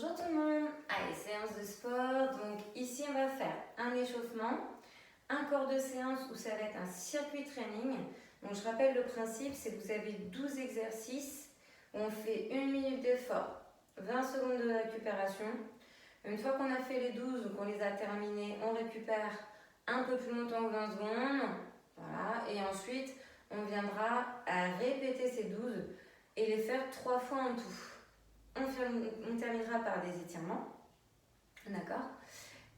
Bonjour tout le monde. Allez, séance de sport. Donc ici on va faire un échauffement, un corps de séance où ça va être un circuit training. Donc je rappelle le principe, c'est que vous avez 12 exercices où on fait 1 minute d'effort, 20 secondes de récupération. Une fois qu'on a fait les 12 ou qu'on les a terminés, on récupère un peu plus longtemps que 20 secondes. Voilà. Et ensuite, on viendra à répéter ces 12 et les faire 3 fois en tout. On terminera par des étirements, d'accord?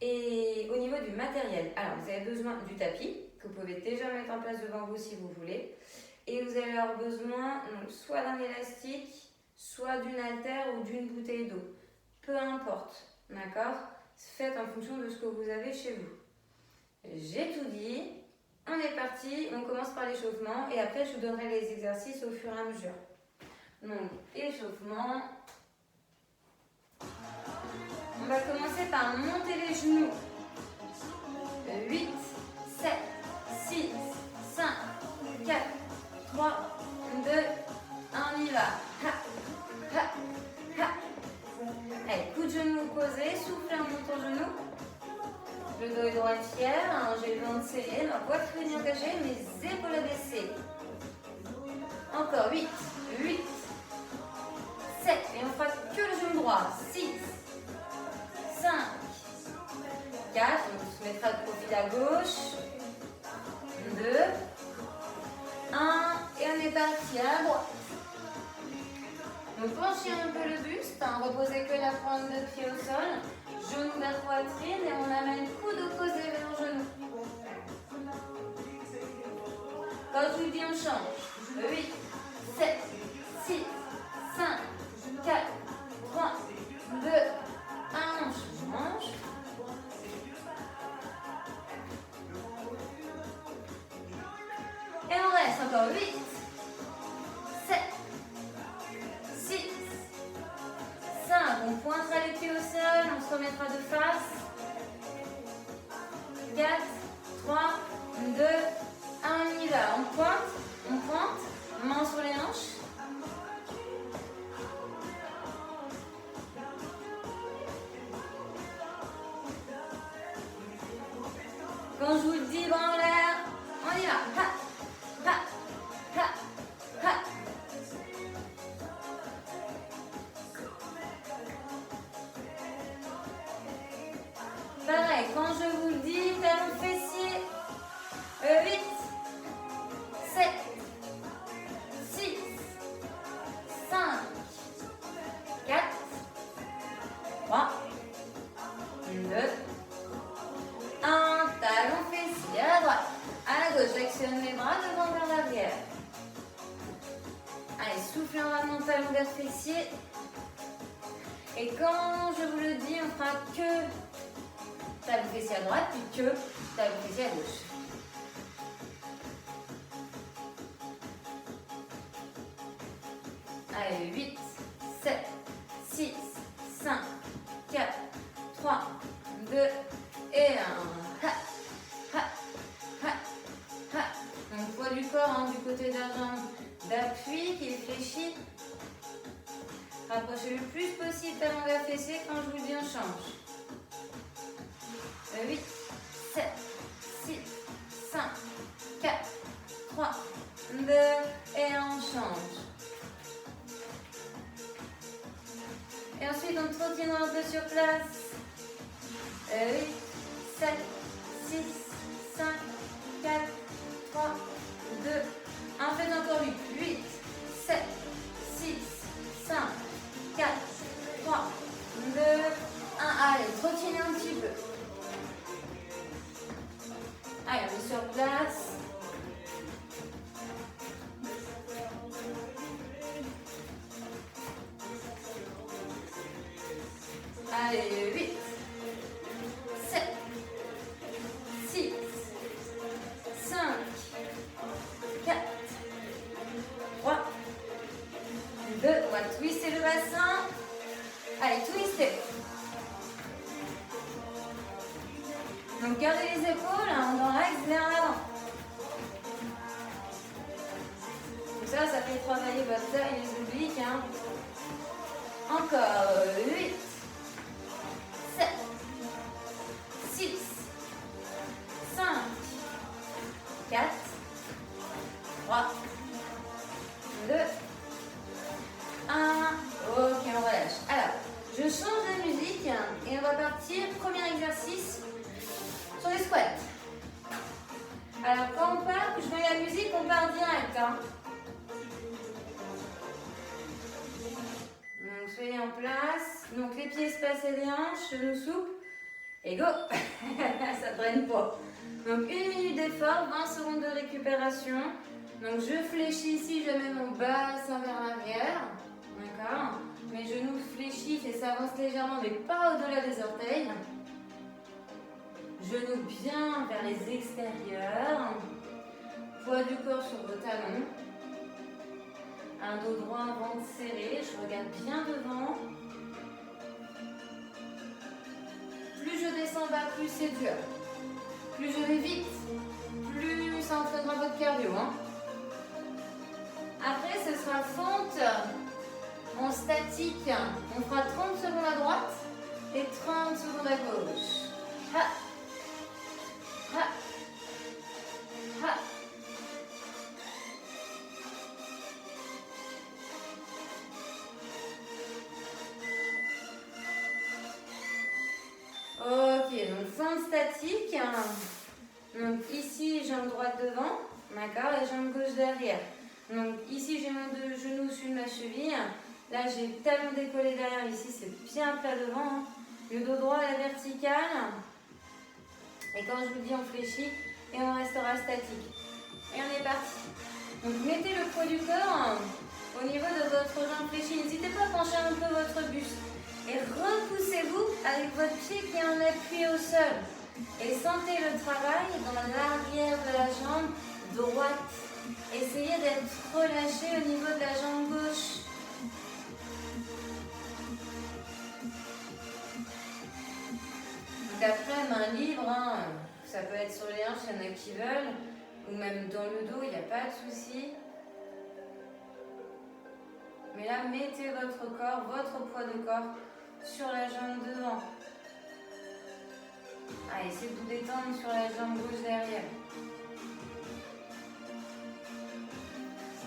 Et au niveau du matériel, alors vous avez besoin du tapis, que vous pouvez déjà mettre en place devant vous si vous voulez. Et vous allez avoir besoin donc, soit d'un élastique, soit d'une haltère ou d'une bouteille d'eau. Peu importe, d'accord? Faites en fonction de ce que vous avez chez vous. J'ai tout dit, on est parti, on commence par l'échauffement et après je vous donnerai les exercices au fur et à mesure. Donc, échauffement. On va commencer par monter les genoux. 8, 7, 6, 5, 4, 3, 2, 1, on y va. Ha, ha, ha. Allez, coup de genou posé, soufflez en montant le genou. Le dos est droit et fier, hein, j'ai le ventre serré, ma poitrine engagée, mes épaules abaissées. Encore 8, 7, et on fera que le genou droit. 6, 5, 4, on se mettra de profil à gauche, 2, 1, et on est parti à droite. Donc penchez un peu le buste, hein, reposez que la pointe de pied au sol, genou vers poitrine et on amène coude opposé vers genou. Quand je vous dis on change, 8, 7, 6, 5, 4, 3, 2, 1, on change. Et on reste encore 8, 7, 6, 5. On pointera les pieds au sol, on se remettra de face. 4, 3, 2, 1, on y va. On pointe, main sur les hanches. Quand je vous le dis, bras en l'air, on y va. Ha, ha, ha, ha. Pareil, quand je vous le dis, talon fessier. 8, 7, 6, 5, 4, 3, 2, 1, talon fessier à droite, à gauche, j'actionne les bras devant vers l'arrière. Allez, soufflez en ramenant talon vers fessier. Et quand je vous le dis, on fera que talon fessier à droite, puis que talon fessier à gauche. Allez, 8, 7, 6, 5, 4, 3, 2, et 1. Ha, ha, ha, ha. Donc, poids du corps hein, du côté de la jambe d'appui qui est fléchi. Rapprochez le plus possible talon vers fessier quand je vous dis on change. 8, 7, 6, 5, 4, 3, 2, et on change. Et ensuite, on trottine un peu sur place. 8, 7, 6, 5, 4, 3, 2, 1. Faites encore 8, 7, 6, 5, 4, 3, 2, 1. Allez, trottinez un petit peu. Allez, on est sur place. Allez, 8, 7, 6, 5, 4, 3, 2, on va twister le bassin. Allez, twister. Donc gardez les épaules hein, dans l'axe vers l'avant. Tout ça, ça fait travailler votre taille et les obliques. Hein. Encore 8, Donc les pieds espacés des hanches, genoux souples. Et go. Ça ne traîne pas. Donc 1 minute d'effort, 20 secondes de récupération. Donc je fléchis ici, je mets mon bassin vers l'arrière. D'accord. Mes genoux fléchissent et s'avancent légèrement, mais pas au-delà des orteils. Genoux bien vers les extérieurs. Poids du corps sur vos talons. Un dos droit, un ventre serré. Je regarde bien devant. Plus je descends bas, plus c'est dur. Plus je vais vite, plus ça entraînera votre cardio. Hein. Après, ce sera fente en statique. On fera 30 secondes à droite et 30 secondes à gauche. Ha. Ha. Ha. Ok, donc fente statique. Donc ici, jambe droite devant, d'accord, et jambe gauche derrière. Donc ici, j'ai mon genou sur ma cheville. Là, j'ai le talon décollé derrière. Ici, c'est bien plat devant. Hein. Le dos droit à la verticale. Et quand je vous dis, on fléchit et on restera statique. Et on est parti. Donc mettez le poids du corps au niveau de votre jambe fléchie. N'hésitez pas à pencher un peu votre buste. Et repoussez-vous avec votre pied qui est en appui au sol. Et sentez le travail dans l'arrière de la jambe droite. Essayez d'être relâché au niveau de la jambe gauche. Donc après, main libre, hein, ça peut être sur les hanches, il y en a qui veulent, ou même dans le dos, il n'y a pas de souci. Mais là, mettez votre corps, votre poids de corps sur la jambe devant. Allez, essayez de vous détendre sur la jambe gauche derrière.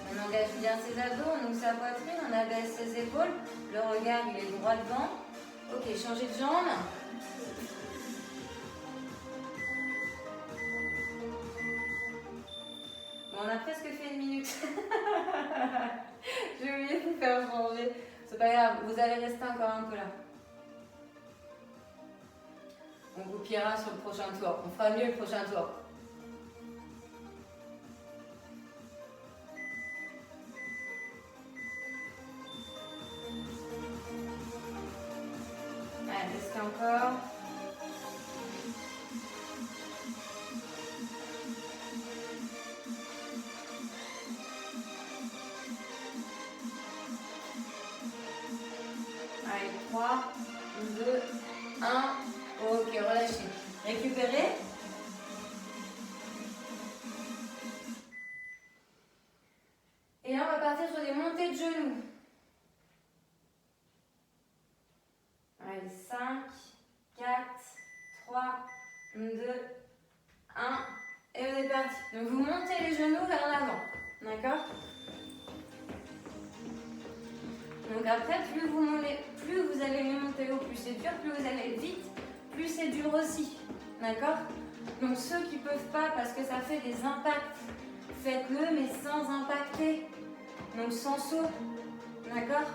On engage bien ses abdos, on ouvre sa poitrine, on abaisse ses épaules. Le regard, il est droit devant. Ok, changez de jambe. Bon, on a presque fait 1 minute. J'ai oublié de vous faire changer. C'est pas grave, vous allez rester encore un peu là. On vous piera sur le prochain tour. On fera mieux le prochain tour. Allez, restez encore. Allez, 3, 2, 1. Ok, relâchez. Récupérez. Et là, on va partir sur des montées de genoux. Allez, 5, 4, 3, 2, 1. Et on est parti. Donc, vous montez les genoux vers l'avant. D'accord? Donc après, plus vous allez les monter haut, plus c'est dur, plus vous allez vite, plus c'est dur aussi. D'accord? Donc ceux qui ne peuvent pas parce que ça fait des impacts, faites-le mais sans impacter. Donc sans saut. D'accord?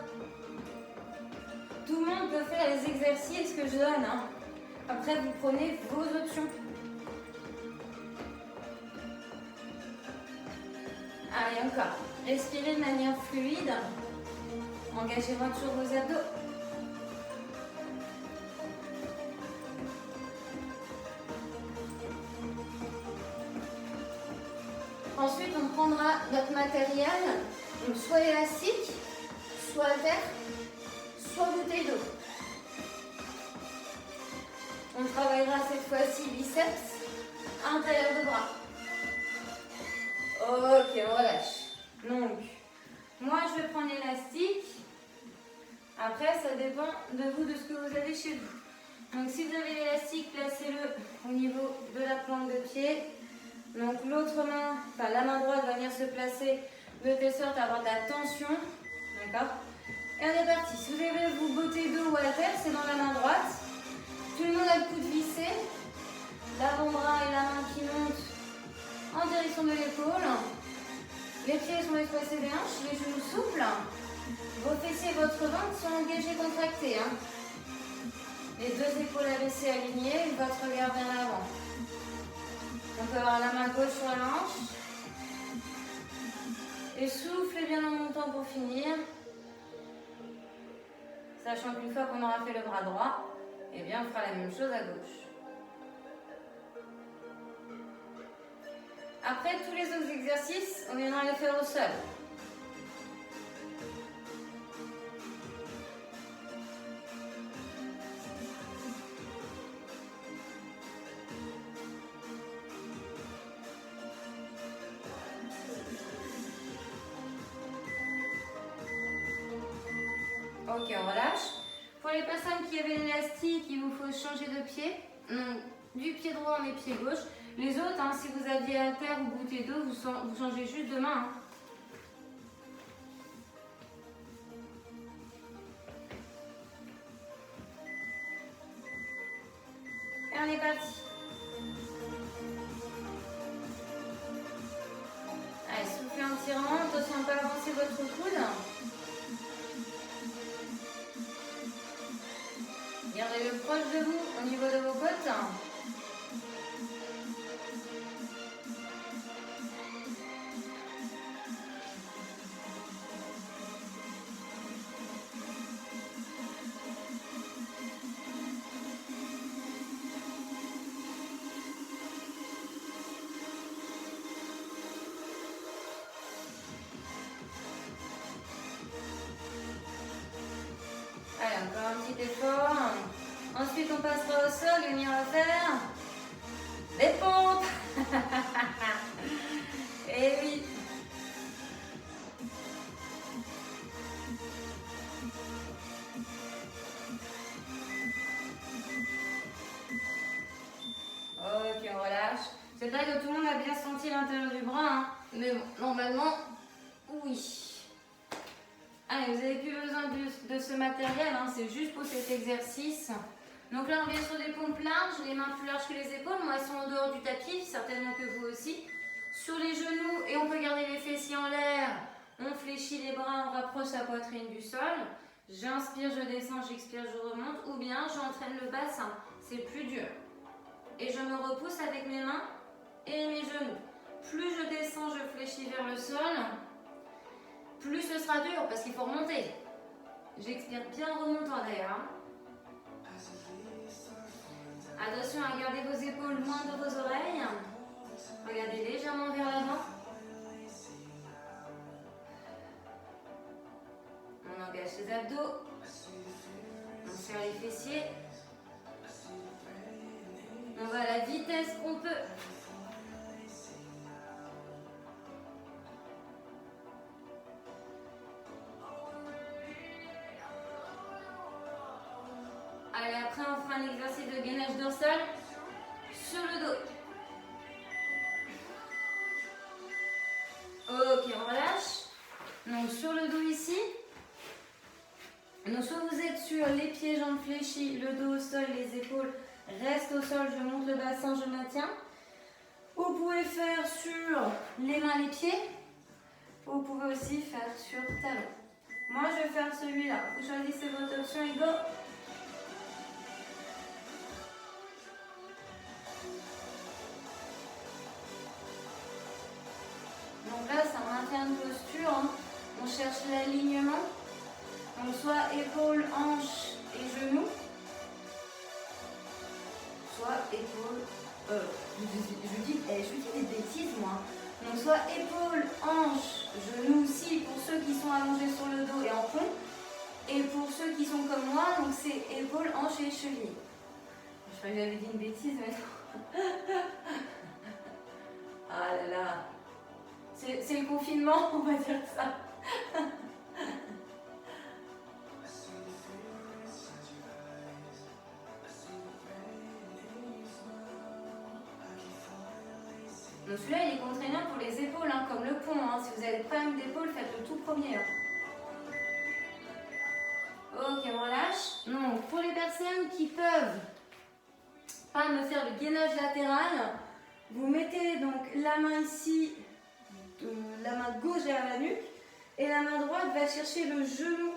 Tout le monde peut faire les exercices que je donne. Hein. Après, vous prenez vos options. Allez, encore. Respirez de manière fluide. Engagez-moi toujours vos abdos. Ensuite, on prendra notre matériel, donc soit élastique, soit haltère, soit bouteille d'eau. On travaillera cette fois-ci biceps, intérieur de bras. Ok, on relâche. Donc, moi je vais prendre l'élastique. Après, ça dépend de vous, de ce que vous avez chez vous. Donc, si vous avez l'élastique, placez-le au niveau de la plante de pied. Donc, l'autre main, enfin la main droite va venir se placer de telle sorte à avoir de la tension. D'accord? Et on est parti. Si vous avez vous botter dos ou haltère, c'est dans la main droite. Tout le monde a le coude vissé. L'avant-bras et la main qui montent en direction de l'épaule. Les pieds sont espacés des hanches, les genoux souples. Vos fessiers et votre ventre sont engagés, contractés. Hein. Les deux épaules abaissées alignées, votre regard vers l'avant. On peut avoir la main gauche sur la hanche. Et soufflez bien en montant pour finir. Sachant qu'une fois qu'on aura fait le bras droit, eh bien on fera la même chose à gauche. Après, tous les autres exercices, on viendra les faire au sol. Ok, on relâche. Pour les personnes qui avaient l'élastique, il vous faut changer de pied. Donc, du pied droit, mais pied gauche. Les autres, hein, si vous aviez à terre ou bouteille d'eau, vous changez juste de main. Hein. Et on est parti. Allez, soufflez en tirant. Attention à ne pas avancer votre coude. Gardez-le proche de vous au niveau de vos côtes. Allez, encore un petit effort. Ensuite, on passera au sol et on ira faire des pompes. Et oui. Ok, on relâche. C'est vrai que tout le monde a bien senti l'intérieur du bras, hein. Mais bon, normalement, oui. Allez, vous n'avez plus besoin de ce matériel, hein. C'est juste pour cet exercice. Donc là, on vient sur des pompes larges, les mains plus larges que les épaules. Moi, elles sont en dehors du tapis, certainement que vous aussi. Sur les genoux, et on peut garder les fessiers en l'air. On fléchit les bras, on rapproche sa poitrine du sol. J'inspire, je descends, j'expire, je remonte. Ou bien, j'entraîne le bassin. C'est plus dur. Et je me repousse avec mes mains et mes genoux. Plus je descends, je fléchis vers le sol. Plus ce sera dur, parce qu'il faut remonter. J'expire bien en remontant d'ailleurs. Attention à garder vos épaules loin de vos oreilles. Regardez légèrement vers l'avant. On engage les abdos. On serre les fessiers. On va à la vitesse qu'on peut. Allez, après on fera un exercice de gainage dorsal sur le dos. Ok, on relâche. Donc sur le dos ici. Donc soit vous êtes sur les pieds, jambes fléchis, le dos au sol, les épaules restent au sol, je monte le bassin, je maintiens. Vous pouvez faire sur les mains, les pieds. Vous pouvez aussi faire sur talons. Moi je vais faire celui-là. Vous choisissez votre option et go. Donc là, ça maintient une posture. Hein. On cherche l'alignement. Donc soit épaules, hanches et genoux. Soit épaules. Je dis des bêtises moi. Donc soit épaules, hanches, genoux aussi pour ceux qui sont allongés sur le dos et en pont. Et pour ceux qui sont comme moi, donc c'est épaules, hanches et chevilles. Je crois que j'avais dit une bêtise, mais non. Ah là là. C'est le confinement, on va dire ça. Donc celui-là, il est contraignant pour les épaules, hein, comme le pont. Hein. Si vous avez des problèmes d'épaule, faites le tout premier. Hein. Ok, on relâche. Donc, pour les personnes qui peuvent pas me faire le gainage latéral, vous mettez donc la main ici, la main gauche derrière la nuque, et la main droite va chercher le genou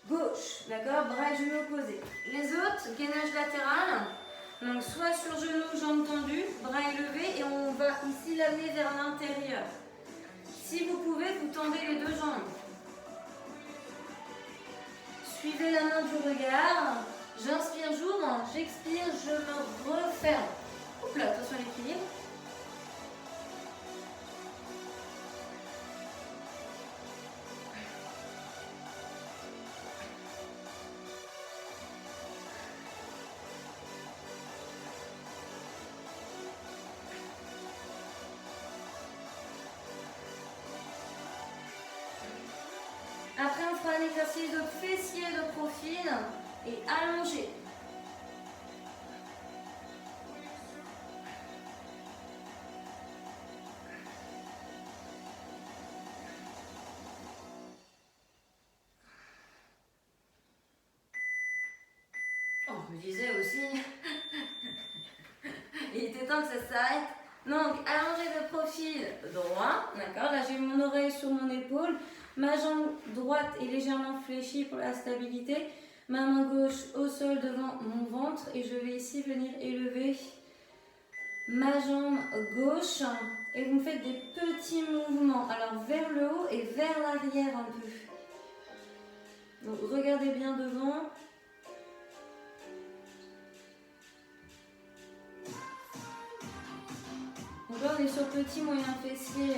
gauche, d'accord? Bras et genoux opposés. Les autres, gainage latéral. Donc soit sur genou, jambes tendues, bras élevés et on va ici l'amener vers l'intérieur. Si vous pouvez, vous tendez les deux jambes. Suivez la main du regard. J'inspire, j'ouvre. J'expire, je me referme. Oups là, attention à l'équilibre. Après, on fera un exercice de fessier de profil et allongé. Oh, je me disais aussi, il était temps que ça s'arrête. Donc, allongé de profil droit, d'accord? Là, j'ai mon oreille sur mon épaule. Ma jambe droite est légèrement fléchie pour la stabilité. Ma main gauche au sol devant mon ventre. Et je vais ici venir élever ma jambe gauche. Et vous me faites des petits mouvements. Alors vers le haut et vers l'arrière un peu. Donc regardez bien devant. Donc là on est sur petit moyen fessier.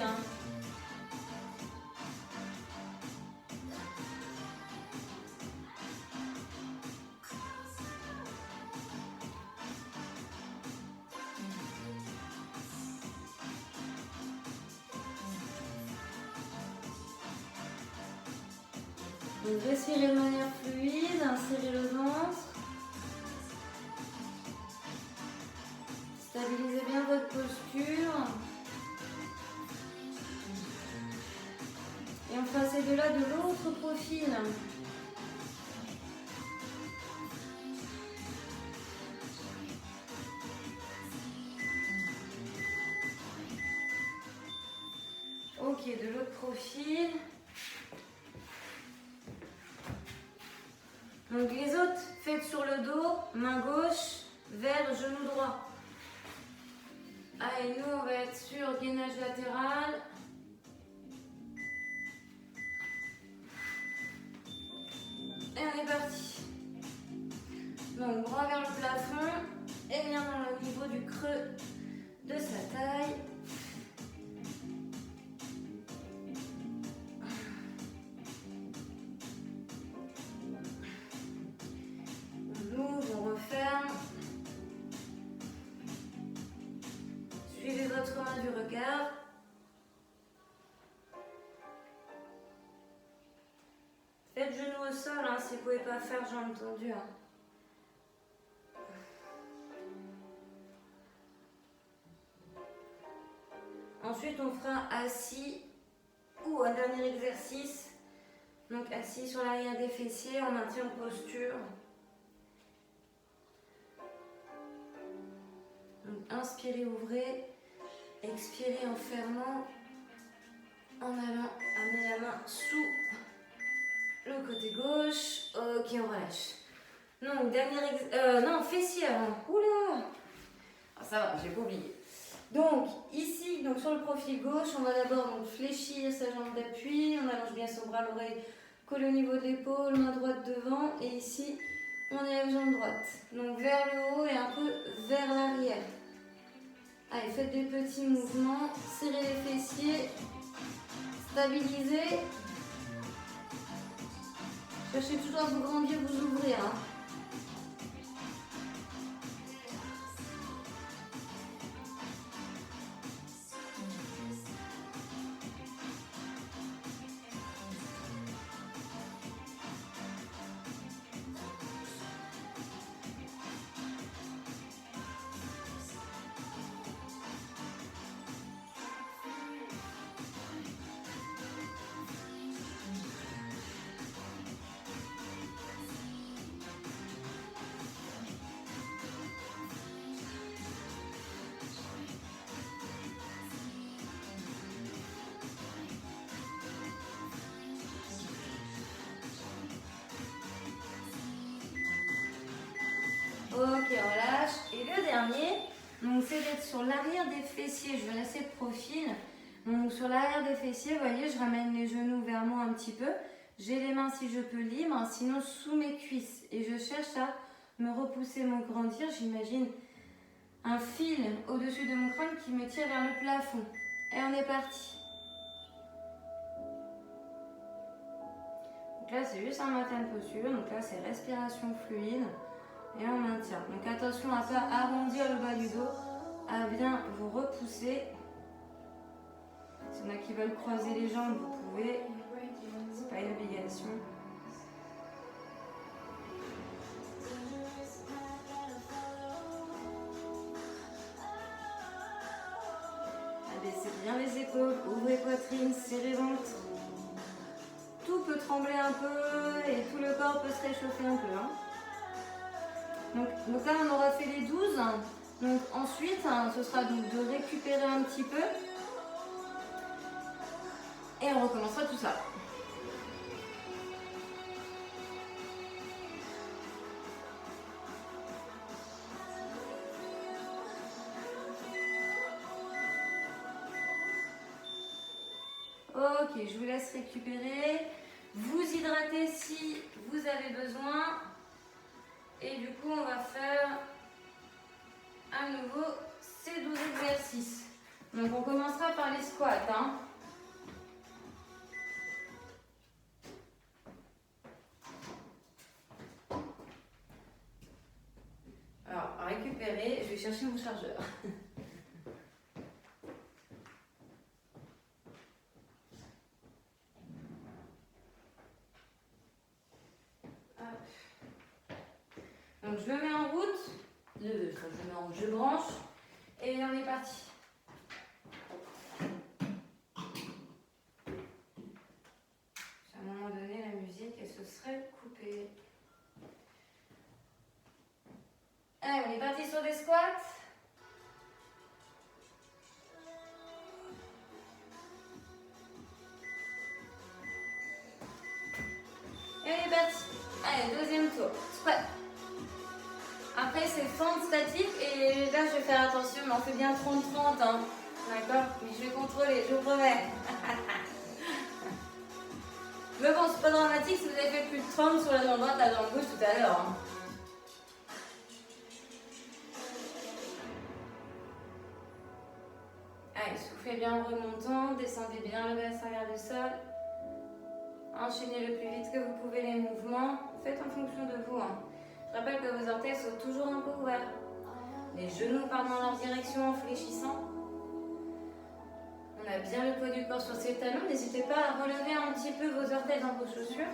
Donc respirez de manière fluide, insérez le ventre. Stabilisez bien votre posture. Et on fera ces deux-là de l'autre profil. Ok, de l'autre profil. Donc les autres, faites sur le dos, main gauche vers genou droit. Allez, nous on va être sur gainage latéral. Et on est parti. Donc bras vers le plafond et bien dans le niveau du creux de sa taille. On ouvre, on referme. Suivez votre main du regard. Faites genou au sol si vous ne pouvez pas faire jambes tendues. Ensuite, on fera assis ou un dernier exercice. Donc assis sur l'arrière des fessiers, on maintient en posture. Donc inspirez, ouvrez. Expirez en fermant. En allant amener la main sous le côté gauche. Ok, on relâche. Donc dernier fessier avant. Oula! Ah, ça va, j'ai pas oublié. Donc ici, donc sur le profil gauche, on va d'abord fléchir sa jambe d'appui, on allonge bien son bras, l'oreille colle au niveau de l'épaule, main droite devant et ici on élève jambe droite. Donc vers le haut et un peu vers l'arrière. Allez, faites des petits mouvements, serrez les fessiers, stabilisez. Cherchez toujours à vous grandir, vous ouvrir. Ok, relâche. Et le dernier, donc c'est d'être sur l'arrière des fessiers. Je vais rester de profil. Donc sur l'arrière des fessiers, vous voyez, je ramène les genoux vers moi un petit peu. J'ai les mains si je peux libres, sinon sous mes cuisses. Et je cherche à me repousser, me grandir. J'imagine un fil au-dessus de mon crâne qui me tire vers le plafond. Et on est parti. Donc là, c'est juste un maintien de posture. Donc là, c'est respiration fluide. Et on maintient. Donc attention à ne pas arrondir le bas du dos, à bien vous repousser. S'il y en a qui veulent croiser les jambes, vous pouvez. C'est pas une obligation. Abaissez bien les épaules, ouvrez poitrine, serrez ventre. Tout peut trembler un peu et tout le corps peut se réchauffer un peu. Donc là, on aura fait les 12. Donc ensuite, ce sera donc de récupérer un petit peu. Et on recommencera tout ça. Ok, je vous laisse récupérer. Vous hydratez si vous avez besoin. Et du coup, on va faire à nouveau ces 12 exercices. Donc on commencera par les squats. Alors, à récupérer, je vais chercher mon chargeur. Donc je le mets en route, je branche et on est parti. À un moment donné, la musique, elle se serait coupée. Allez, on est parti sur des squats. Et on est parti. Allez, deuxième tour. Squat. Après, c'est fente statique et là, je vais faire attention, mais on fait bien 30-30. D'accord? Mais je vais contrôler, je vous promets. Mais bon, c'est pas dramatique si vous avez fait plus de 30 sur la jambe droite, la jambe gauche tout à l'heure. Allez, soufflez bien en remontant, descendez bien le bassin vers le sol. Enchaînez le plus vite que vous pouvez les mouvements. Faites en fonction de vous. Je rappelle que vos orteils sont toujours un peu ouverts. Les genoux partent dans leur direction en fléchissant. On a bien le poids du corps sur ses talons. N'hésitez pas à relever un petit peu vos orteils dans vos chaussures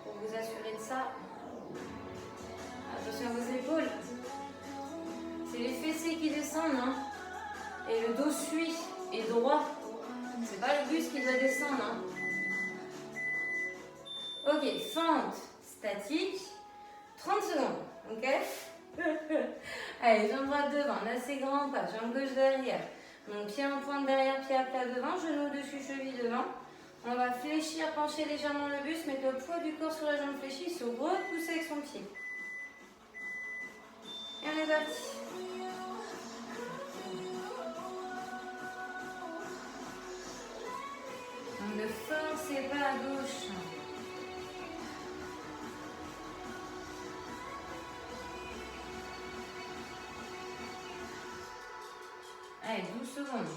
pour vous assurer de ça. Attention à vos épaules. C'est les fessiers qui descendent. Et le dos suit et droit. C'est pas le buste qui doit descendre. Ok, fente statique. 30 secondes. Ok. Allez, jambe droite devant, assez grand pas, jambe gauche derrière. Donc pied en pointe derrière, pied à plat devant, genou dessus, cheville devant. On va fléchir, pencher légèrement le buste, mettre le poids du corps sur la jambe fléchie, se repousser avec son pied. Et on est parti. Donc ne forcez pas à gauche. Allez, 12 secondes.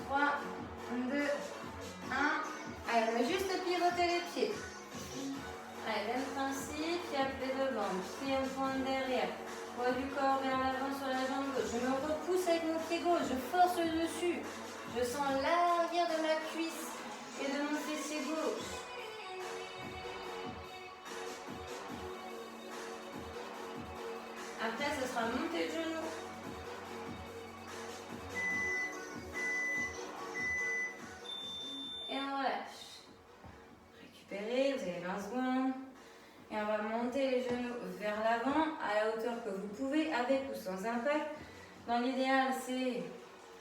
Trois, 2, 1. Allez, on va juste pivoter les pieds. Allez, même principe, pied à plat devant, pied en pointe derrière. Poids du corps vers l'avant sur la jambe gauche. Je me repousse avec mon pied gauche, je force le dessus. Je sens l'arrière de ma cuisse et de mon fessier gauche. Après, ce sera monter le genou. Et on relâche. Récupérez, vous avez 20 secondes. Et on va monter les genoux vers l'avant à la hauteur que vous pouvez, avec ou sans impact. Dans l'idéal, c'est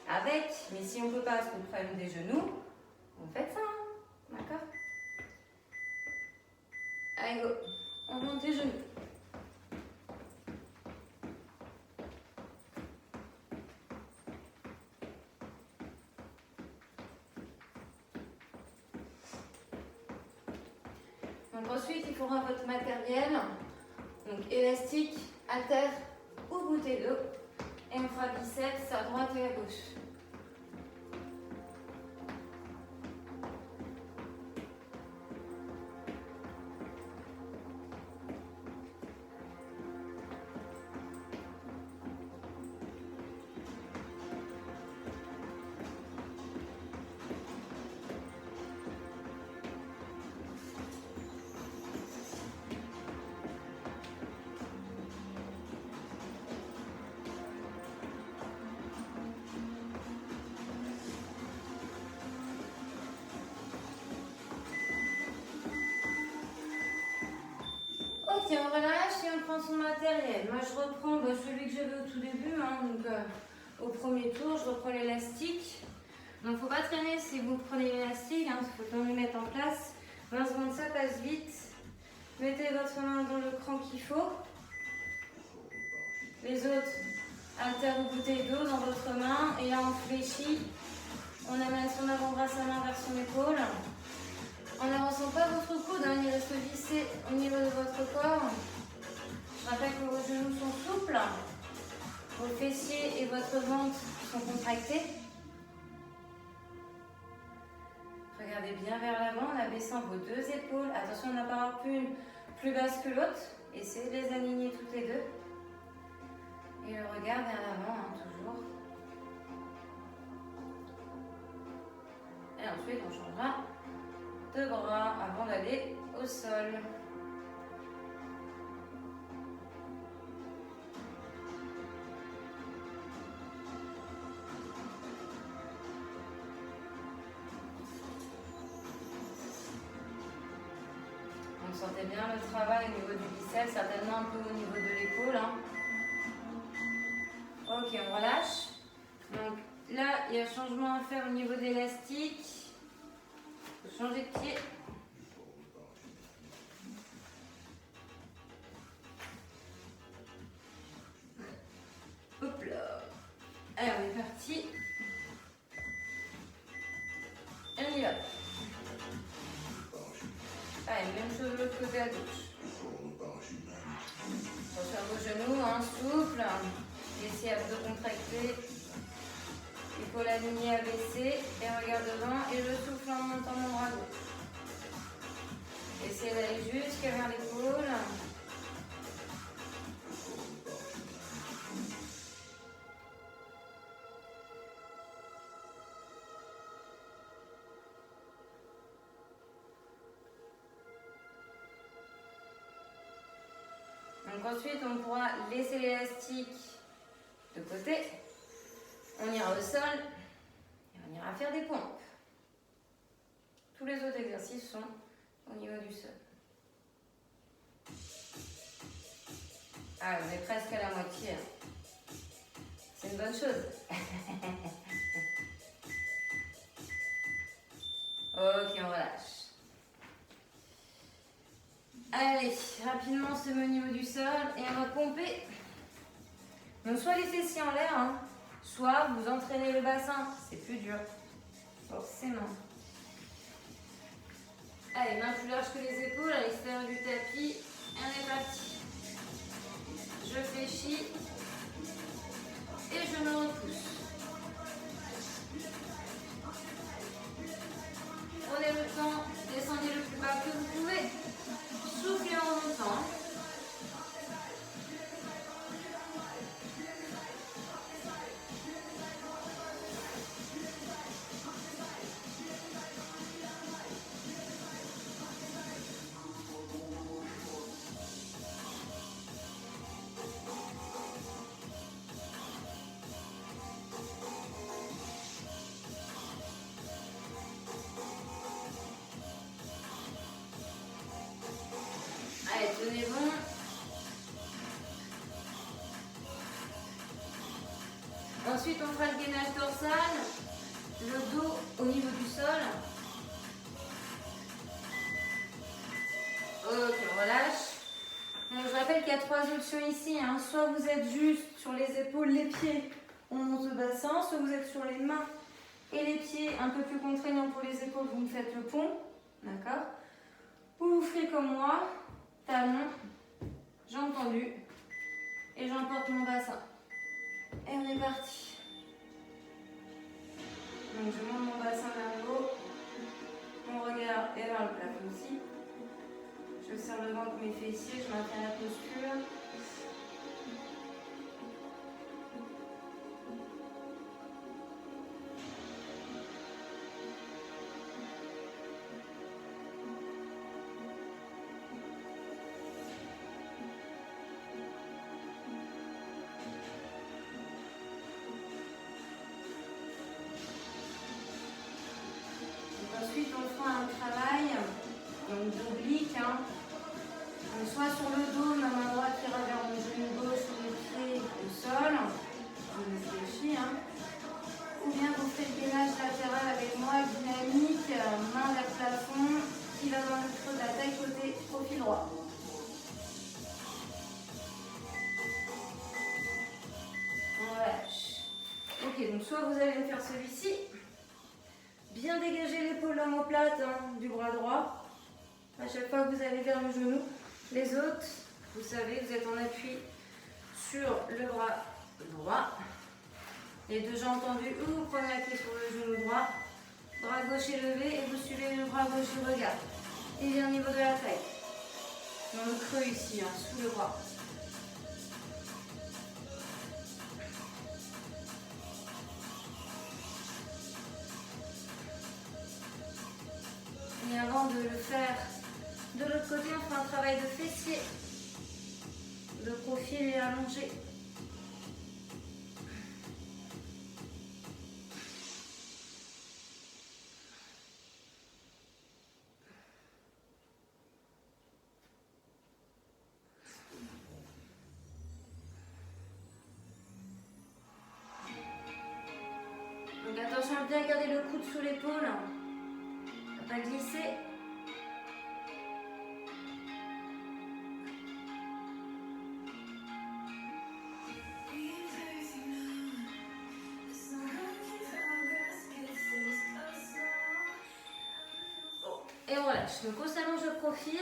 avec, mais si on ne peut pas parce que le problème des genoux, on fait ça, hein. D'accord? Allez, go. On monte les genoux. Donc ensuite, il faudra votre matériel, donc élastique, haltère ou bouteille d'eau. Et on fera biceps à droite et à gauche. Ok, on relâche et on prend son matériel. Moi, je reprends celui que j'avais au tout début. Hein, donc, au premier tour, je reprends l'élastique. Donc, il ne faut pas traîner si vous prenez l'élastique. Il faut bien le mettre en place. 20 secondes, ça passe vite. Mettez votre main dans le cran qu'il faut. Les autres, haltère ou bouteille d'eau dans votre main. Et là, on fléchit. On amène son avant-bras, sa main vers son épaule. En n'avançant pas votre coude, hein, il reste vissé au niveau de votre corps. Je rappelle que vos genoux sont souples, vos fessiers et votre ventre sont contractés. Regardez bien vers l'avant en abaissant vos deux épaules. Attention à n'en pas avoir une plus basse que l'autre. Essayez de les aligner toutes les deux. Et le regard vers l'avant, hein, toujours. Et ensuite, on changera de bras avant d'aller au sol. Donc sentez bien le travail au niveau du biceps, certainement un peu au niveau de l'épaule. Hein. Ok, on relâche. Donc là, il y a changement à faire au niveau de l'élastique. Changer de pied. Hop là. Allez, on est parti. Et on y va. Allez, même chose de l'autre côté à gauche. Attention à vos genoux, hein, souple. Laissez abdos contractés. Épaule alignée, abaissée. Et regarde devant. Et je souffle en montant mon bras gauche. Essayez d'aller jusqu'à vers l'épaule. Donc ensuite, on pourra laisser l'élastique de côté. On ira au sol et on ira faire des pompes. Tous les autres exercices sont au niveau du sol. Ah, on est presque à la moitié. C'est une bonne chose. Ok, on relâche. Allez, rapidement on se met au niveau du sol et on va pomper. Donc soit les fessiers en l'air, hein, soit vous entraînez le bassin. C'est plus dur, forcément. Allez, main plus large que les épaules à l'extérieur du tapis. Et on est parti. Je fléchis et je me repousse. Prenez le temps, descendez le plus bas que vous pouvez. Soufflez en montant. Ensuite, on fera le gainage dorsal, le dos au niveau du sol. Ok, on relâche. Donc, je rappelle qu'il y a 3 options ici. Hein. Soit vous êtes juste sur les épaules, les pieds, on monte le bassin. Soit vous êtes sur les mains et les pieds, un peu plus contraignants pour les épaules, vous me faites le pont. D'accord? Ou vous ferez comme moi, talon, jambes tendues, et j'emporte mon bassin. Et on est parti. Donc je monte mon bassin vers le haut, mon regard est vers le plafond aussi. Je serre le ventre, mes fessiers, je maintiens la posture. Ensuite, on fera un travail d'oblique, hein. Donc, soit sur le dos, ma main droite ira vers mon genou gauche, sur les pieds au sol, je me réfléchis, hein. Ou bien vous faites le gainage latéral avec moi, dynamique, main vers le plafond, qui va dans le creux de la taille côté profil droit. On relâche. Ok, donc soit vous allez faire celui-ci. Bien dégager l'épaule l'omoplate du bras droit. À chaque fois que vous allez vers le genou. Les autres, vous savez, vous êtes en appui sur le bras droit. Les deux jambes tendues ou vous prenez la clé sur le genou droit. Bras gauche élevé et vous suivez le bras gauche du regard. Et bien au niveau de la taille. Dans le creux ici, sous le bras. Et avant de le faire de l'autre côté, on fera un travail de fessier, de profil et allongé. Donc attention à bien garder le coude sous l'épaule, à pas glisser. Et on relâche. Donc on s'allonge le profil,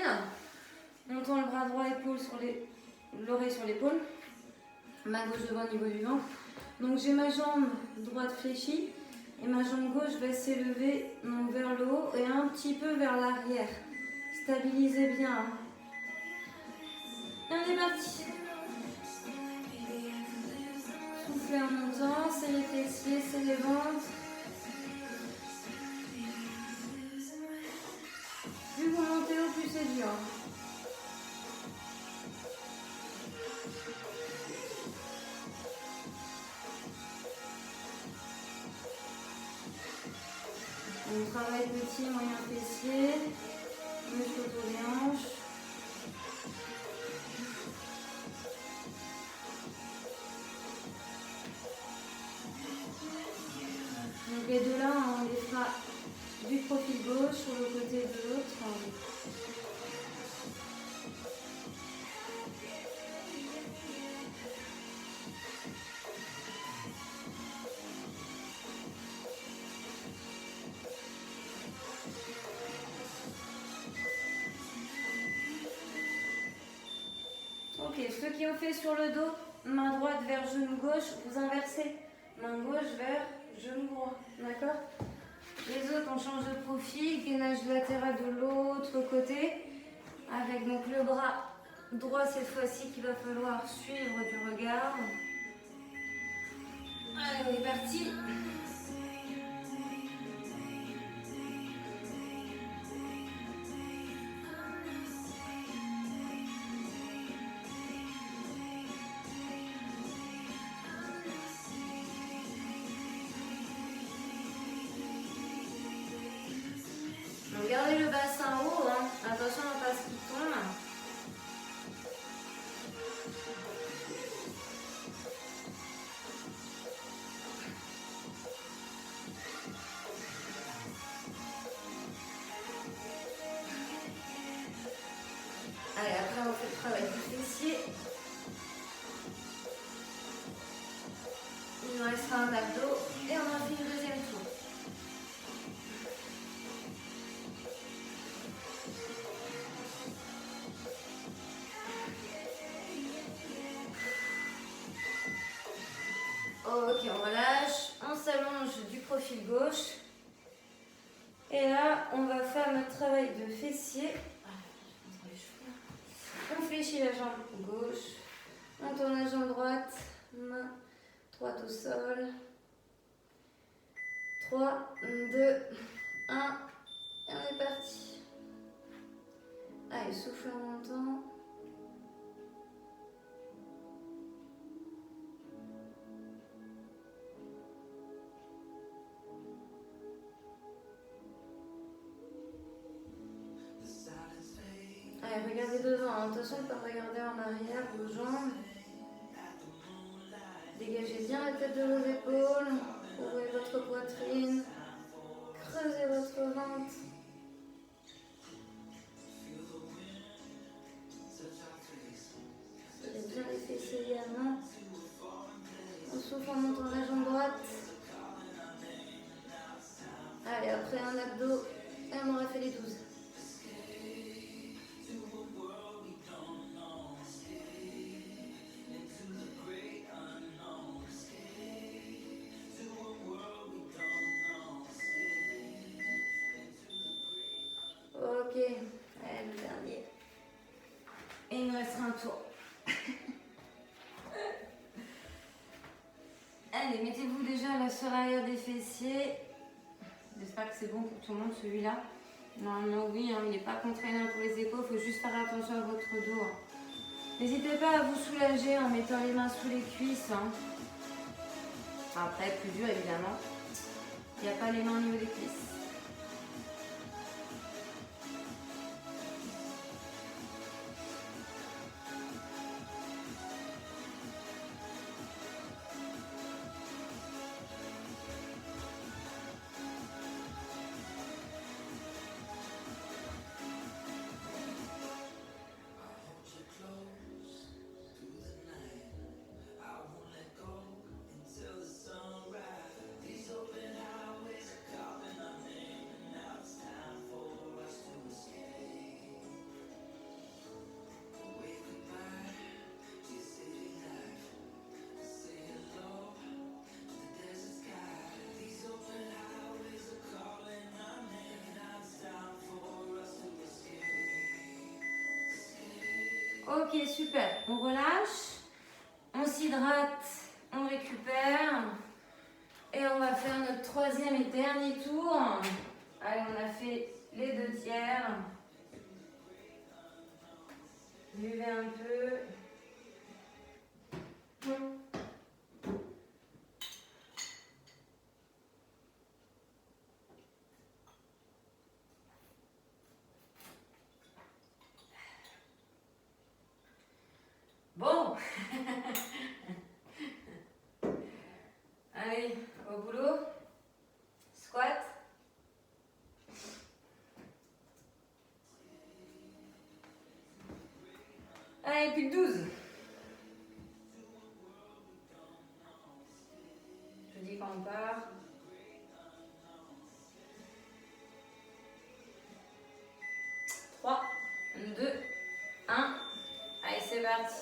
montant le bras droit, épaule sur l'oreille sur l'épaule, main gauche devant au niveau du ventre. Donc j'ai ma jambe droite fléchie et ma jambe gauche va s'élever vers le haut et un petit peu vers l'arrière. Stabilisez bien. Et on est parti. Soufflez en montant, c'est les fessiers, c'est les ventres. Plus vous montez haut, plus c'est dur. On travaille petit, moyen fessier, muscle autour des hanches. Donc les deux là, on les fera du profil gauche sur le côté de l'autre. Ok, ceux qui ont fait sur le dos, main droite vers genou gauche, vous inversez. Main gauche vers genou droit, d'accord? Les autres, on change de profil, gainage latéral de l'autre côté, avec donc le bras droit cette fois-ci qu'il va falloir suivre du regard. Allez, on est parti. Donc gardez le bassin haut, attention à ne pas ce qui tombe. Il nous restera un abdos et on en fait le deuxième tour. Ok, on relâche, on s'allonge du profil gauche. Et là, on va faire notre travail de fessier. On fléchit la jambe gauche, on tourne la jambe droite, main droite au sol. 3, 2, 1, et on est parti. Allez, souffle en montant. Allez, regardez devant, attention de ne pas regarder en arrière, vos jambes. Dégagez bien la tête de vos épaules, ouvrez votre poitrine, creusez votre ventre. Serrez bien les fessiers également. On souffle en montant la jambe droite. Allez, après un abdos, et on aura fait les 12. Ok, allez, le dernier. Et il nous restera un tour. Allez, mettez-vous déjà là sur l'arrière des fessiers. J'espère que c'est bon pour tout le monde celui-là. Normalement oui, hein, il n'est pas contraignant pour les épaules, il faut juste faire attention à votre dos. N'hésitez pas à vous soulager en mettant les mains sous les cuisses. Après, plus dur évidemment. Il n'y a pas les mains au niveau des cuisses. Ok, super. On relâche, on s'hydrate, on récupère. Et on va faire notre troisième et dernier tour. Allez, on a fait les 2 tiers. Buvez un peu. Bon. Allez, au boulot. Squat. Allez, plus que 12. Je dis quand on part. 3, 2, 1. Allez, c'est parti.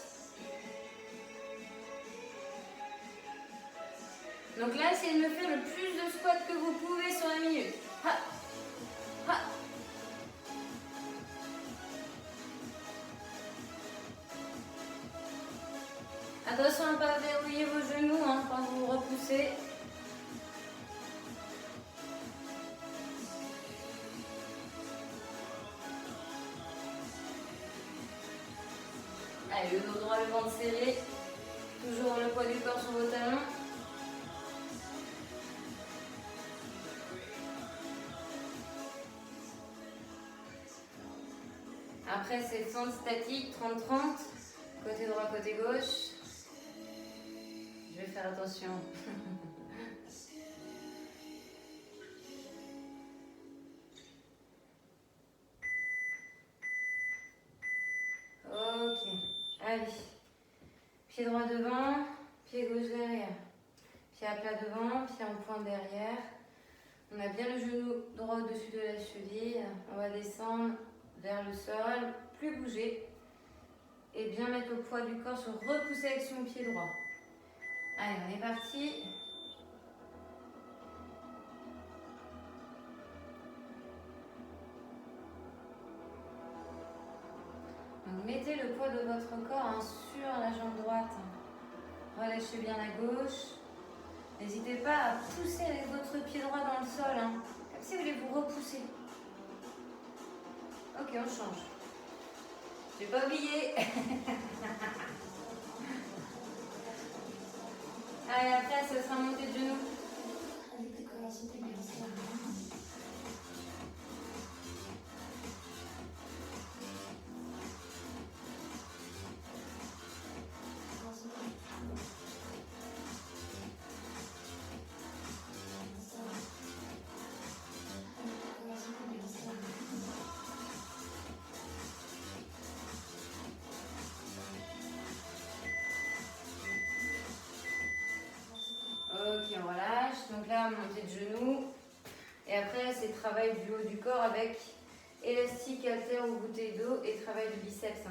Donc là, essayez de me faire le plus de squats que vous pouvez sur la minute. Ha, ha. Attention à ne pas verrouiller vos genoux quand vous vous repoussez. Allez, le dos droit, le ventre serré. Toujours le poids du corps sur vos talons. Après, c'est fente statique, 30-30. Côté droit, côté gauche. Je vais faire attention. Ok. Allez. Pied droit devant, pied gauche derrière. pied à plat devant, pied en pointe derrière. On a bien le genou droit au-dessus de la cheville. On va descendre vers le sol, plus bouger. Et bien mettre le poids du corps, se repousser avec son pied droit. Allez, on est parti. Donc, mettez le poids de votre corps sur la jambe droite. Relâchez bien la gauche. N'hésitez pas à pousser avec votre pied droit dans le sol, comme si vous voulez vous repousser. Ok, on change. Je n'ai pas oublié. Allez, après, ce sera montée de genoux. Ok, on relâche. Donc là, montée de genoux. Et après, c'est travail du haut du corps avec élastique, haltère ou bouteille d'eau et travail du biceps.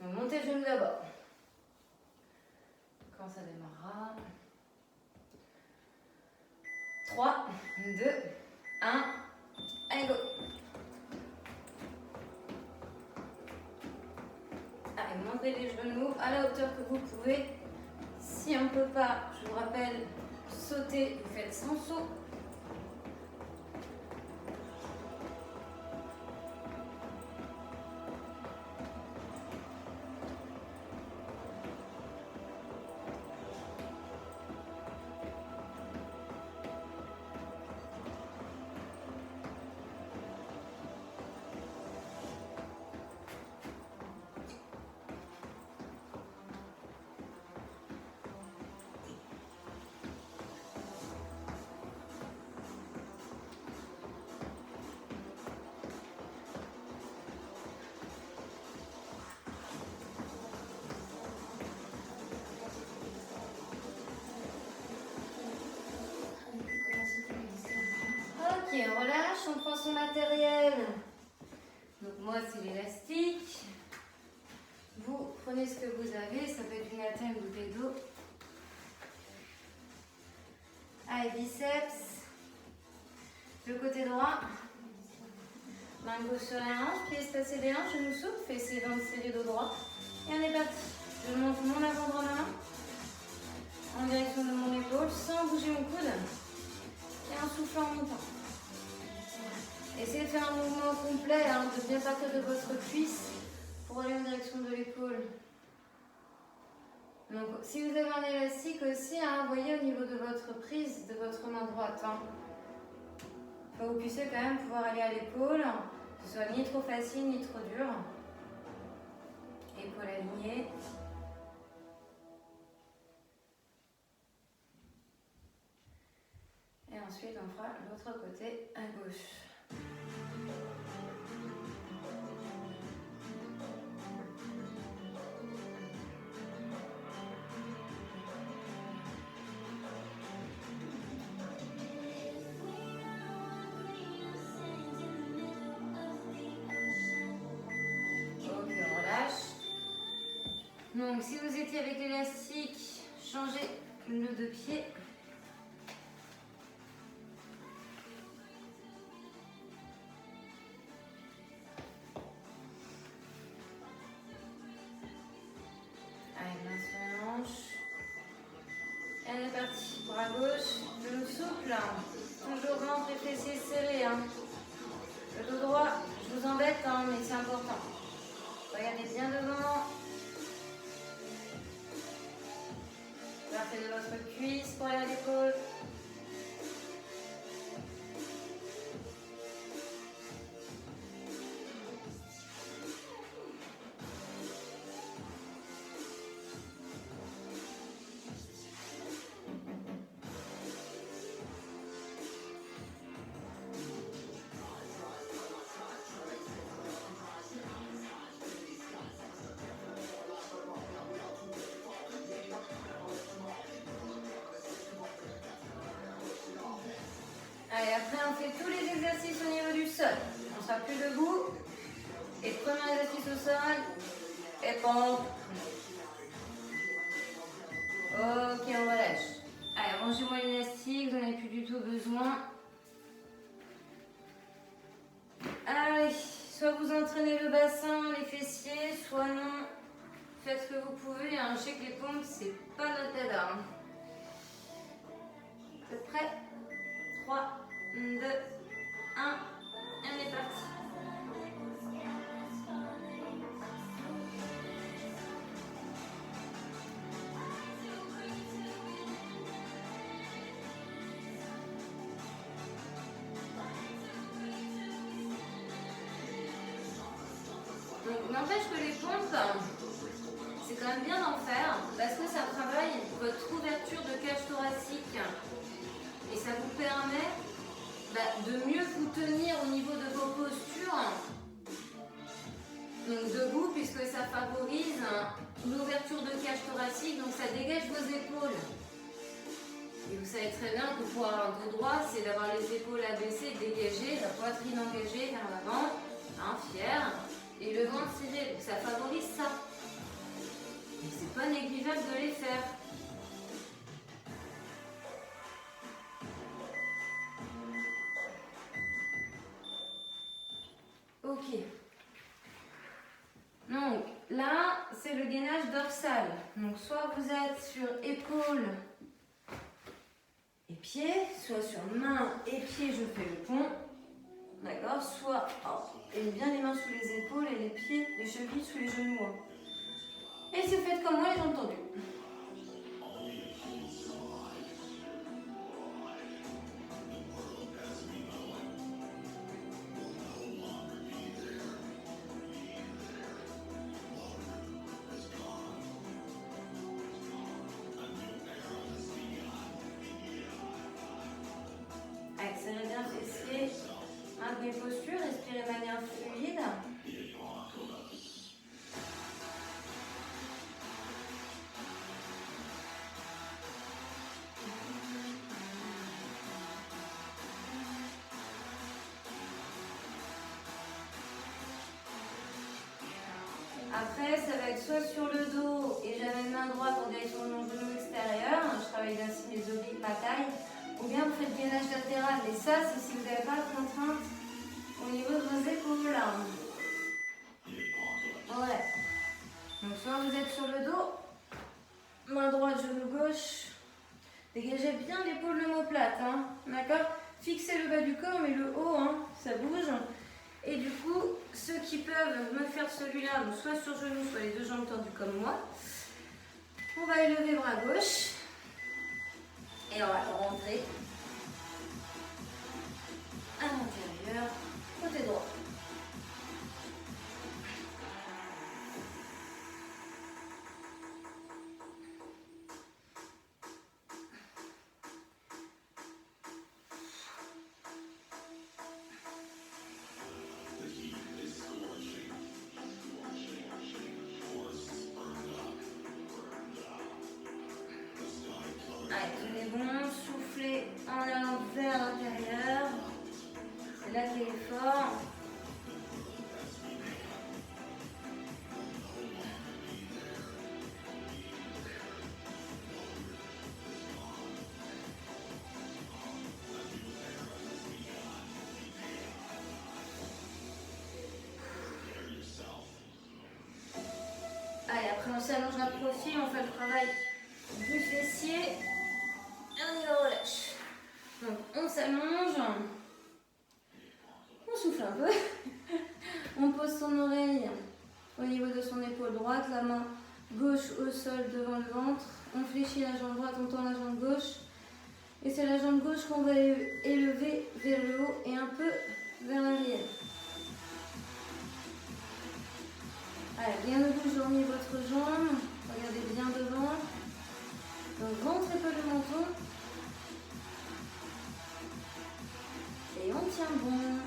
Donc montée de genoux d'abord. Quand ça démarrera. 3, 2, 1. Allez, go. Allez, montez les genoux à la hauteur que vous pouvez. Si on ne peut pas, je vous rappelle, sauter, vous faites sans saut. Ok, on relâche, on prend son matériel. Donc moi c'est l'élastique. Vous prenez ce que vous avez, ça peut être une attelle ou bouteille d'eau. Allez, biceps. Le côté droit. Main gauche sur la hanche, pied espacé des hanches, genou souple, fessier dans le serré dos droit. Et on est parti. Je monte mon avant-bras en direction de mon épaule sans bouger mon coude. Et en soufflant en montant. Essayez de faire un mouvement complet, de bien partir de votre cuisse pour aller en direction de l'épaule. Donc, si vous avez un élastique aussi, voyez au niveau de votre prise, de votre main droite. Il faut que vous puissiez quand même pouvoir aller à l'épaule, que ce soit ni trop facile ni trop dur. Épaule alignée. Et ensuite, on fera l'autre côté à gauche. Donc si vous étiez avec l'élastique, changez le nœud de pied. Allez, main sur la hanche. Et on est parti. Bras gauche, genou souple. Toujours ventre et fessiers serrés. Le dos droit, je vous embête, mais c'est important. Regardez bien devant. Partez de votre cuisse pour aller à l'épaule. fait tous les exercices au niveau du sol. On ne sera plus debout. Et premier exercice au sol. Et pompe. Ok, on relâche. Allez, rangez-moi l'élastique, vous n'en avez plus du tout besoin. Allez, soit vous entraînez le bassin, les fessiers, soit non. Faites ce que vous pouvez. Hein. Je sais que les pompes, c'est pas notre dada. Hein. Vous êtes prêts? 3, 2, 1. Et on est parti. Donc, n'empêche que les pompes, c'est quand même bien d'en faire parce que ça travaille votre ouverture de cage thoracique et ça vous permet de mieux vous tenir au niveau de vos postures. Donc debout, puisque ça favorise l'ouverture de cage thoracique, donc ça dégage vos épaules. Et vous savez très bien que pour avoir un dos droit, c'est d'avoir les épaules abaissées, dégagées, la poitrine engagée vers l'avant, fière, et le ventre serré. Donc ça favorise ça. Mais c'est pas négligeable de les faire. Ok. Donc là, c'est le gainage dorsal. Donc soit vous êtes sur épaules et pieds, soit sur mains et pieds, je fais le pont. D'accord. Soit et bien les mains sous les épaules et les pieds, les chevilles sous les genoux. Et si vous faites comme moi, les jambes tendues. Allez, serrez bien fessiers. Maintenez posture, respirez de manière fluide. Après, ça va être soit sur le dos et j'amène main droite en direction de mon genou extérieur. Je travaille ainsi mes obliques, ma taille. Ou bien vous faites gainage latéral. Mais ça, c'est si vous n'avez pas de contrainte au niveau de vos épaules. Ouais. Donc soit vous êtes sur le dos, main droite, genou gauche. Dégagez bien l'épaule l'omoplate. D'accord? Fixez le bas du corps, mais le haut, ça bouge. Et du coup, ceux qui peuvent me faire celui-là, donc soit sur genou, soit les deux jambes tendues comme moi, on va élever bras gauche et on va rentrer à l'intérieur, côté droit. Allez, tenez bon, soufflez en allant vers l'intérieur. C'est là qu'il est fort. Allez, après on s'allongera de profil, on fait le travail du fessier. Et on y relâche. Donc on s'allonge. On souffle un peu. On pose son oreille au niveau de son épaule droite, la main gauche au sol devant le ventre. On fléchit la jambe droite, on tend la jambe gauche. Et c'est la jambe gauche qu'on va élever vers le haut et un peu vers l'arrière. Allez, rien ne bouge hormis votre jambe. Regardez bien devant. Donc ventre et peu le menton. Et on tient bon.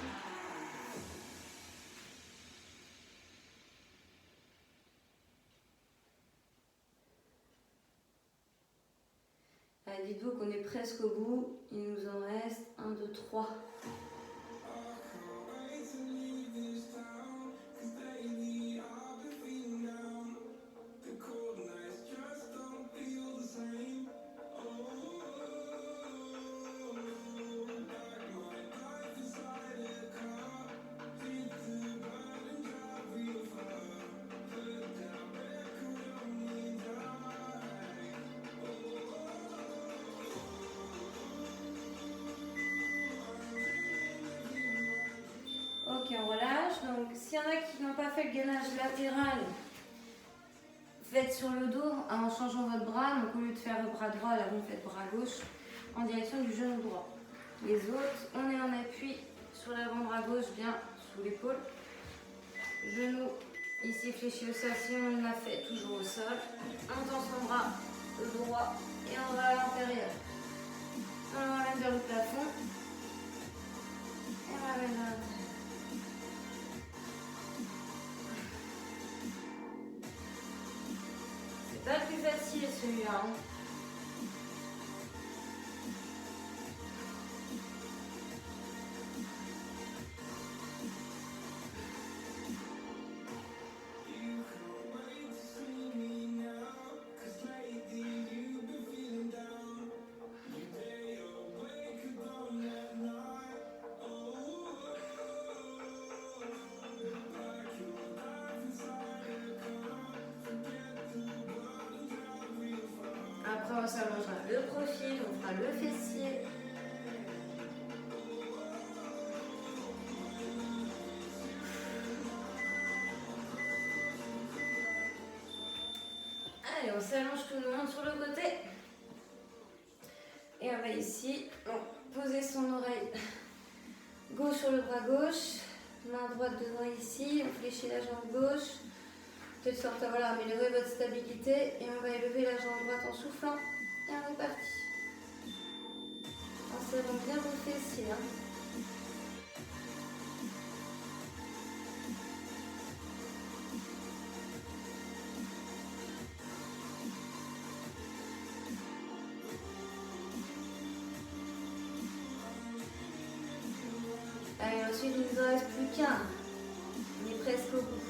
Allez, dites-vous qu'on est presque au bout. Il nous en reste 1, 2, 3. Ok, on relâche. Donc, s'il y en a qui n'ont pas fait le gainage latéral, faites sur le dos en changeant votre bras. Donc, au lieu de faire le bras droit, là, vous faites bras gauche en direction du genou droit. Les autres, on est en appui sur l'avant-bras gauche, bien sous l'épaule. Genou ici fléchi au sol, si on l'a fait toujours au sol. On tend son bras droit et on va à l'intérieur. On ramène vers le plafond. Et on ramène vers l'intérieur. C'est pas le plus facile celui-là. Hein. Après, on s'allongera le profil, on fera le fessier. Allez, on s'allonge tout le monde sur le côté. Et on va ici poser son oreille gauche sur le bras gauche, main droite devant ici, on fléchit la jambe gauche, de sorte à voilà, améliorer votre stabilité et on va élever la jambe droite en soufflant et on est parti. On serre bien vos fessiers. Hein. Allez, ensuite il ne nous en reste plus qu'un. On est presque au bout.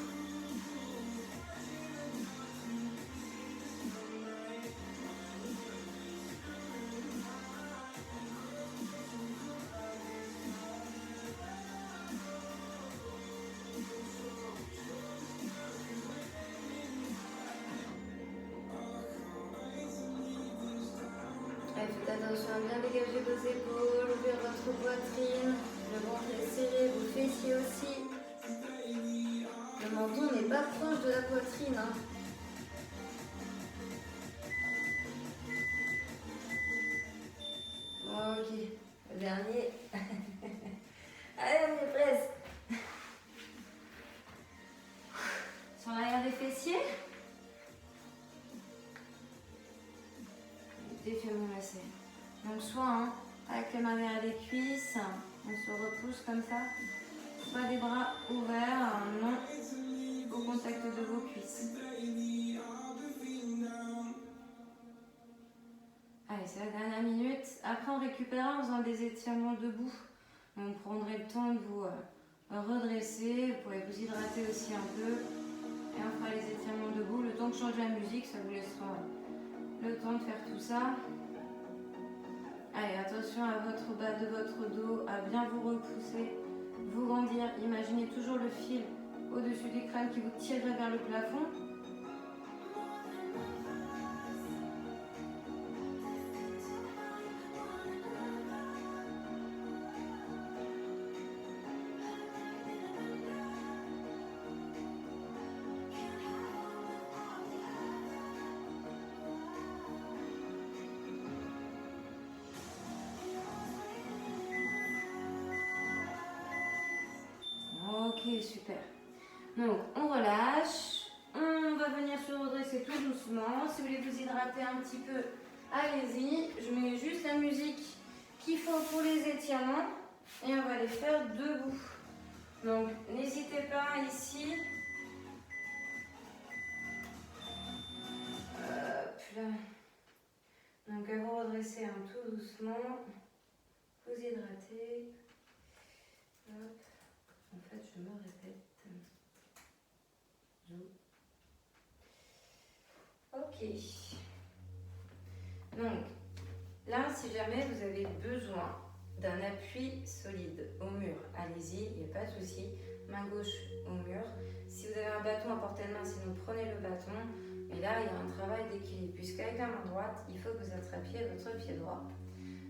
Allez, faites attention à bien dégager vos épaules, ouvrir votre poitrine, le ventre est serré, vos fessiers aussi. Le menton n'est pas proche de la poitrine. Hein. Ok, le dernier. Allez, on est presque. Sur l'arrière des fessiers. Défais mon lacet. Donc soit avec les mains derrière les cuisses, on se repousse comme ça, soit des bras ouverts, non au contact de vos cuisses. Allez, c'est la dernière minute. Après, on récupérera en faisant des étirements debout. On prendrait le temps de vous redresser. Vous pourrez vous hydrater aussi un peu. Et on fera les étirements debout. Le temps que je change la musique, ça vous laissera le temps de faire tout ça. Allez, attention à votre bas de votre dos, à bien vous repousser, vous grandir. Imaginez toujours le fil au-dessus du crâne qui vous tirerait vers le plafond. Ok, super. Donc, on relâche. On va venir se redresser tout doucement. Si vous voulez vous hydrater un petit peu, allez-y. Je mets juste la musique qu'il faut pour les étirements. Et on va les faire debout. Donc, n'hésitez pas ici. Hop là. Donc, à vous redresser tout doucement. Vous hydrater. Hop. En fait, je me répète. Ok. Donc, là, si jamais vous avez besoin d'un appui solide au mur, allez-y, il n'y a pas de souci. Main gauche au mur. Si vous avez un bâton à portée de main, sinon prenez le bâton. Mais là, il y a un travail d'équilibre, puisqu'avec la main droite, il faut que vous attrapiez votre pied droit.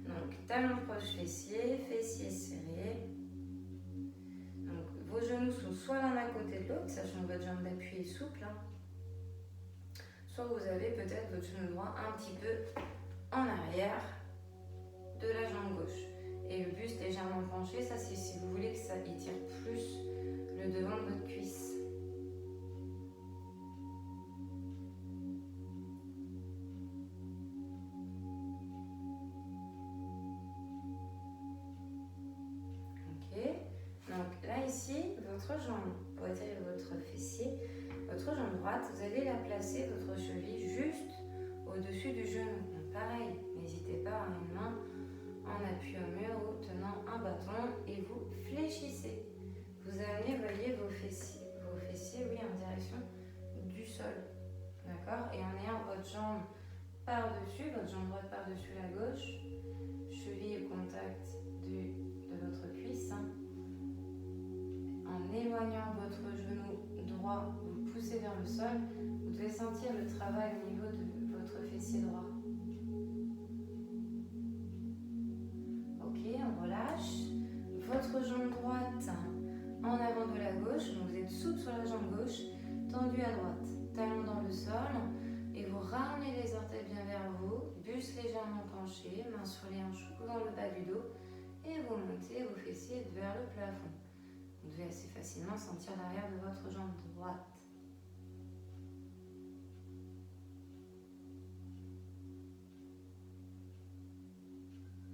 Donc, talon proche fessier, fessier serré. Donc, vos genoux sont soit l'un à côté de l'autre, sachant que votre jambe d'appui est souple, hein. Soit vous avez peut-être votre genou droit un petit peu en arrière de la jambe gauche. Et le buste légèrement penché, ça c'est si vous voulez que ça étire plus le devant de votre cuisse. Ok. Donc là ici, votre jambe, pour étirer votre fessier, votre jambe droite, vous allez la placer, votre cheville, juste au-dessus du genou. Donc pareil, n'hésitez pas à une main en appui au mur ou tenant un bâton et vous fléchissez. Vous amenez, voyez, vos fessiers, oui, en direction du sol. D'accord? Et en ayant votre jambe par-dessus, votre jambe droite par-dessus la gauche, cheville au contact de votre cuisse. En éloignant votre genou droit, vous poussez vers le sol. Vous devez sentir le travail au niveau de votre fessier droit. Ok, on relâche. Votre jambe droite en avant de la gauche. Donc vous êtes souple sur la jambe gauche, tendu à droite. Talon dans le sol. Et vous ramenez les orteils bien vers vous. Buste légèrement penché, main sur les hanches ou dans le bas du dos. Et vous montez vos fessiers vers le plafond. Vous devez assez facilement sentir l'arrière de votre jambe droite.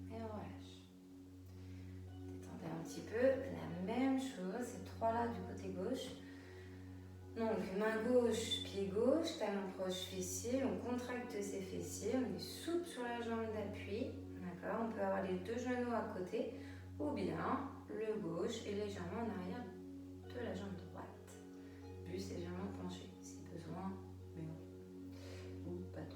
Et on relâche. Détendez un petit peu. La même chose, ces trois-là du côté gauche. Donc, main gauche, pied gauche, talon proche fessier. On contracte ses fessiers. On est souple sur la jambe d'appui. D'accord? On peut avoir les deux genoux à côté. Ou bien le gauche est légèrement en arrière de la jambe droite. Buste légèrement penché, si besoin, mur ou bâton.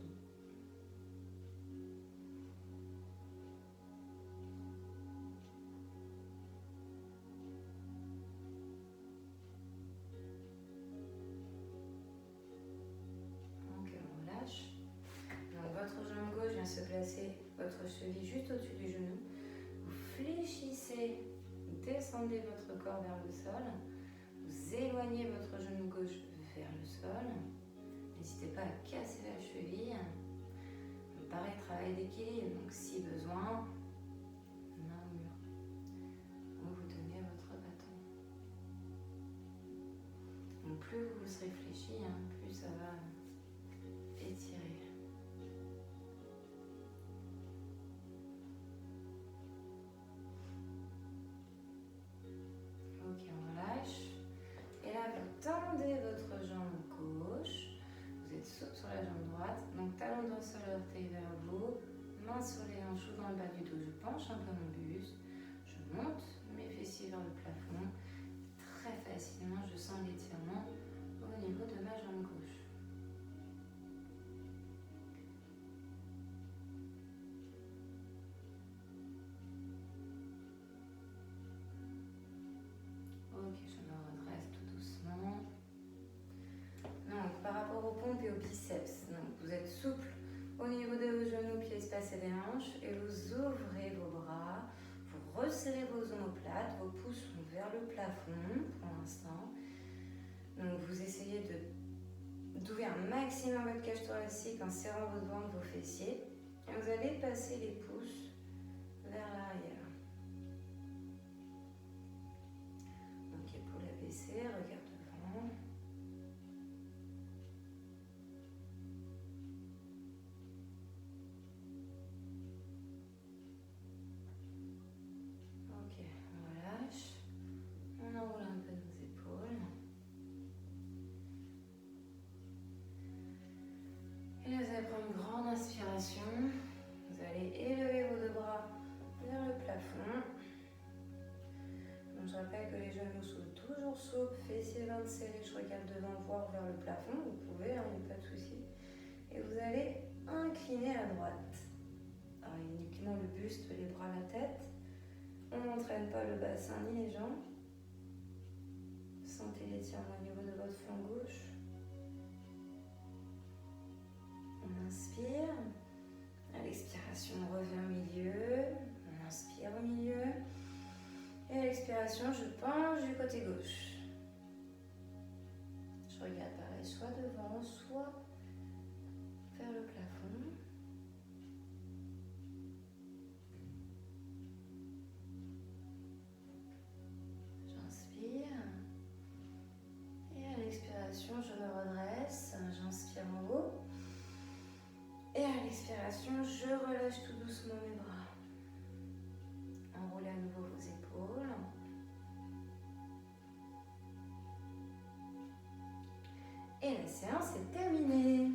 Ok, on relâche. Donc votre jambe gauche vient se placer, votre cheville juste au-dessus du genou. Vous fléchissez, descendez votre corps vers le sol. Vous éloignez votre genou gauche vers le sol. N'hésitez pas à casser la cheville. Pareil, travail d'équilibre. Donc si besoin, main au mur. Ou vous tenez votre bâton. Donc plus vous serez fléchi, plus ça va étirer. Ok, on relâche. Et là, vous tendez votre jambe gauche. Vous êtes souple sur la jambe droite. Donc, talon dans le sol, orteil vers vous. Main sur les hanches ou dans le bas du dos. Je penche un peu mon buste. Je monte mes fessiers vers le plafond. Très facilement, je sens l'étirement au niveau de ma jambe gauche. Ok, je me redresse tout doucement. Donc, par rapport aux pompes et aux biceps, donc, vous êtes souple au niveau de vos genoux, pieds espacés des hanches, et vous ouvrez vos bras, vous resserrez vos omoplates, vos pouces sont vers le plafond pour l'instant. Donc, vous essayez d'ouvrir un maximum votre cage thoracique en serrant votre ventre, vos fessiers, et vous allez passer les pouces vers l'arrière. Donc, épaule abaissée, regard devant. Ok, on relâche. On enroule un peu nos épaules. Et là, vous allez prendre une grande inspiration. Vous allez élever vos deux bras vers le plafond. Donc, je rappelle que les genoux sont toujours souples, fessiers ventre serrés, je regarde devant, voire vers le plafond. Vous pouvez, il n'y a pas de souci. Et vous allez incliner à droite. Alors, uniquement le buste, les bras, la tête. On n'entraîne pas le bassin ni les jambes. Sentez l'étirement au niveau de votre flanc gauche. On inspire. À l'expiration, on revient au milieu. On inspire au milieu. Et à l'expiration, je penche du côté gauche. Je regarde pareil, soit devant, soit vers le plafond. J'inspire. Et à l'expiration, je me redresse. J'inspire en haut. Et à l'expiration, je relâche tout doucement mes bras. Enroulez à nouveau vos épaules. Et la séance est terminée.